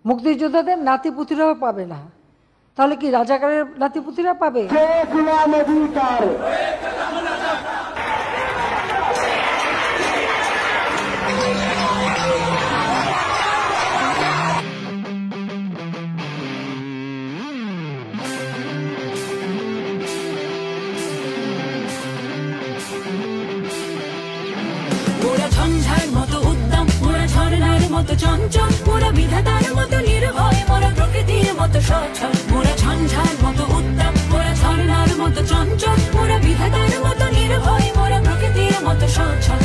মুক্তিযোদ্ধাদের নাতিপুতিরাও পাবে না, তাহলে কি রাজাকারের নাতিপুতিরা পাবে? ওরা ঝঞ্ঝার মতো উদ্যম, ওরা ঝর্ণার মতো চঞ্চল, ওরা বিধাতার মতো নির্ভয়, ওরা প্রকৃতির মতো সচ্ছল। ওরা ঝঞ্ঝার মতো উদ্যম, ওরা ঝর্ণার মতো চঞ্চল, ওরা বিধাতার মতো নির্ভয়, ওরা প্রকৃতির মতো সচ্ছল।